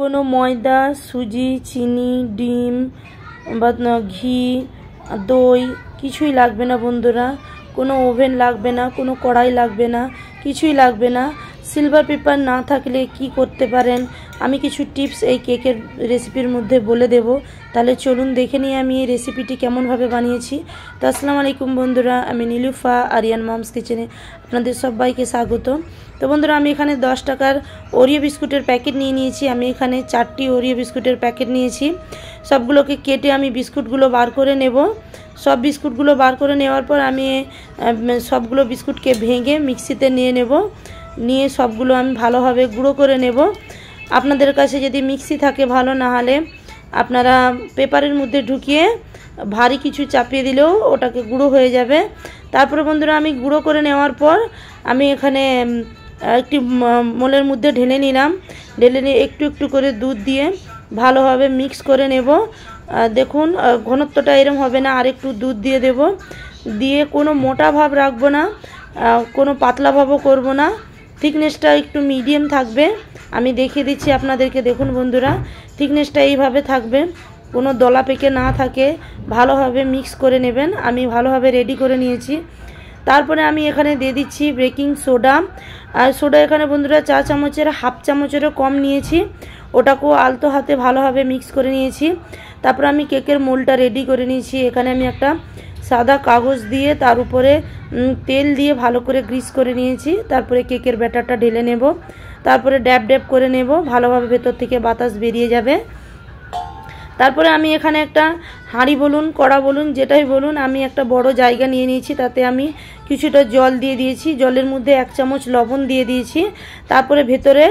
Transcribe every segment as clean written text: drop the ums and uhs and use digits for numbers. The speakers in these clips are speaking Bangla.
কোনো ময়দা, সুজি, চিনি, ডিম বা ঘি, দই কিছুই লাগবে না বন্ধুরা। কোনো ওভেন লাগবে না, কোনো কড়াই লাগবে না, কিছুই লাগবে না। সিলভার পেপার না থাকলে কি করতে পারেন আমি কিছু টিপস এই কেকের রেসিপির মধ্যে বলে দেব। তাহলে চলুন দেখে নিই আমি এই রেসিপিটি কেমনভাবে বানিয়েছি। তো আসসালামু আলাইকুম বন্ধুরা, আমি নীলুফা আরিয়ান মমস কিচেনে আপনাদের সবাইকে স্বাগত। তো বন্ধুরা, আমি এখানে 10 টাকার ওরিও বিস্কুটের প্যাকেট নিয়ে নিয়েছি। আমি এখানে 4টি ওরিও বিস্কুটের প্যাকেট নিয়েছি। সবগুলোকে কেটে আমি বিস্কুটগুলো বার করে নেব। সব বিস্কুটগুলো বার করে নেওয়ার পর আমি সবগুলো বিস্কুটকে ভেঙে মিক্সিতে নিয়ে নেব। নিয়ে সবগুলো আমি ভালোভাবে গুঁড়ো করে নেব। আপনাদের কাছে যদি মিক্সি থাকে ভালো, না হলে আপনারা পেপারের মধ্যে ঢুকিয়ে ভারী কিছু চাপিয়ে দিলেও ওটাকে গুঁড়ো হয়ে যাবে। তারপরে বন্ধুরা, আমি গুঁড়ো করে নেওয়ার পর আমি এখানে একটি মোলের মধ্যে ঢেলে নিলাম। ঢেলে নিয়ে একটু একটু করে দুধ দিয়ে ভালোভাবে মিক্স করে নেব। দেখুন ঘনত্বটা এরকম হবে না, আর একটু দুধ দিয়ে দেব। দিয়ে কোনো মোটা ভাব রাখবো না, কোনো পাতলা ভাবও করব না। থিকনেসটা একটু মিডিয়াম থাকবে। আমি দেখিয়ে দিচ্ছি আপনাদেরকে। দেখুন বন্ধুরা, থিকনেসটা এইভাবে থাকবে, কোনো দলা পেকে না থাকে। ভালোভাবে মিক্স করে নেবেন। আমি ভালোভাবে রেডি করে নিয়েছি। তারপরে আমি এখানে দিয়ে দিচ্ছি বেকিং সোডা। আর সোডা এখানে বন্ধুরা 4 চামচের হাফ চামচেরও কম নিয়েছি। ওটাকেও আলতো হাতে ভালোভাবে মিক্স করে নিয়েছি। তারপর আমি কেকের মোলটা রেডি করে নিয়েছি। এখানে আমি একটা সাদা কাগজ দিয়ে তার উপরে তেল দিয়ে ভালো করে গ্রিস করে নিয়েছি। তারপরে কেকের ব্যাটারটা ঢেলে নেব। তারপরে ড্যাব ড্যাব করে নেব, ভালোভাবে ভেতর থেকে বাতাস বেরিয়ে যাবে। তারপরে আমি এখানে একটা হাঁড়ি বলুন, কড়া বলুন, যেটাই বলুন, আমি একটা বড় জায়গা নিয়ে নিয়েছি। তাতে আমি কিছুটা জল দিয়ে দিয়েছি। জলের মধ্যে 1 চামচ লবণ দিয়ে দিয়েছি। তারপরে ভেতরে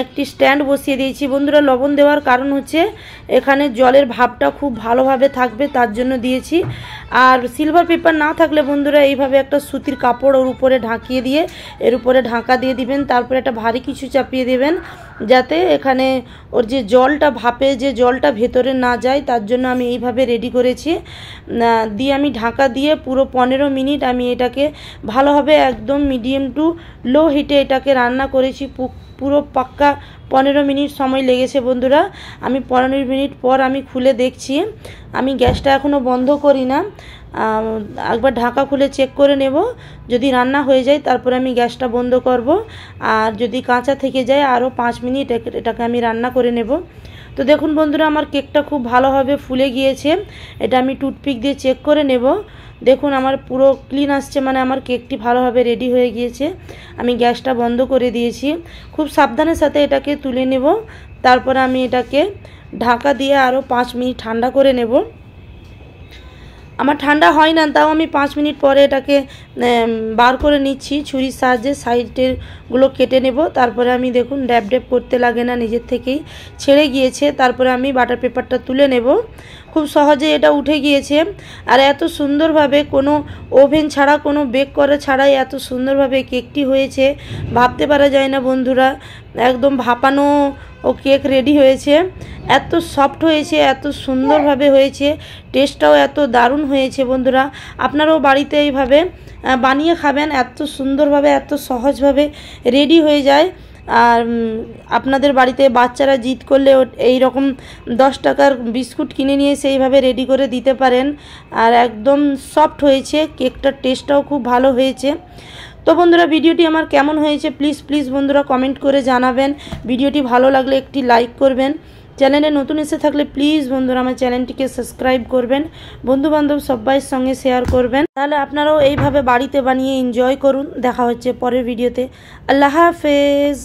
একটি স্ট্যান্ড বসিয়ে দিয়েছি। বন্ধুরা, লবণ দেওয়ার কারণ হচ্ছে এখানে জলের ভাবটা খুব ভালোভাবে থাকবে, তার জন্য দিয়েছি। আর সিলভার পেপার না থাকলে বন্ধুরা এইভাবে একটা সুতির কাপড় ওর উপরে ঢাকিয়ে দিয়ে এর উপরে ঢাকা দিয়ে দিবেন। তারপরে একটা ভারী কিছু চাপিয়ে দেবেন, যাতে এখানে ওর যে জলটা, ভাপে যে জলটা ভেতরে না যায়, তার জন্য আমি এইভাবে রেডি করেছি। দিয়ে আমি ঢাকা দিয়ে পুরো 15 মিনিট আমি এটাকে ভালোভাবে একদম মিডিয়াম টু লো হিটে এটাকে রান্না করেছি। পুরো পাক্কা 15 মিনিট সময় লেগেছে বন্ধুরা। আমি 15 মিনিট পর আমি খুলে দেখছি। আমি গ্যাসটা এখনও বন্ধ করি না, একবার ঢাকা খুলে চেক করে নেব। যদি রান্না হয়ে যায় তারপরে আমি গ্যাসটা বন্ধ করব। আর যদি কাঁচা থেকে যায় আরও 5 মিনিট এটাকে আমি রান্না করে নেব। তো দেখুন বন্ধুরা, আমার কেকটা খুব ভালোভাবে ফুলে গিয়েছে। এটা আমি টুথপিক দিয়ে চেক করে নেব। দেখুন আমার পুরো ক্লিন আসছে, মানে আমার কেকটি ভালোভাবে রেডি হয়ে গিয়েছে। আমি গ্যাসটা বন্ধ করে দিয়েছি। খুব সাবধানের সাথে এটাকে তুলে নেব। তারপরে আমি এটাকে ঢাকা দিয়ে আরও 5 মিনিট ঠান্ডা করে নেব। আমার ঠান্ডা হয় না, তাও আমি 5 মিনিট পরে এটাকে বার করে নিচ্ছি। ছুরির সাহায্যে সাইডেরগুলো কেটে নেব। তারপরে আমি দেখুন ড্যাব ড্যাব করতে লাগে না, নিজের থেকেই ছেড়ে গিয়েছে। তারপরে আমি বাটার পেপারটা তুলে নেব। খুব সহজে এটা উঠে গিয়েছে। আর এত সুন্দরভাবে, কোনো ওভেন ছাড়া, কোনো বেক করা ছাড়াই এত সুন্দরভাবে কেকটি হয়েছে, ভাবতে পারা যায় না বন্ধুরা। একদম ভাপানো কেক রেডি হয়েছে। এত সফট হয়েছে, এত সুন্দরভাবে হয়েছে, টেস্টটাও এত দারুণ হয়েছে বন্ধুরা। আপনারাও বাড়িতে এইভাবে বানিয়ে খাবেন। এত সুন্দরভাবে, এত সহজভাবে রেডি হয়ে যায়। আর আপনাদের বাড়িতে বাচ্চারা জিদ করলে এই রকম 10 টাকার বিস্কুট কিনে নিয়ে সেইভাবে রেডি করে দিতে পারেন। আর একদম সফট হয়েছে কেকটার, টেস্টটাও খুব ভালো হয়েছে। তো বন্ধুরা, ভিডিওটি আমার কেমন হয়েছে প্লিজ বন্ধুরা কমেন্ট করে জানাবেন। ভিডিওটি ভালো লাগলে একটি লাইক করবেন। চ্যানেলে নতুন এসে থাকলে প্লিজ বন্ধুরা আমার চ্যানেলটিকে সাবস্ক্রাইব করবেন। বন্ধুবান্ধব সবাইয়ের সঙ্গে শেয়ার করবেন। তাহলে আপনারাও এইভাবে বাড়িতে বানিয়ে এনজয় করুন। দেখা হচ্ছে পরের ভিডিওতে। আল্লাহ হাফেজ।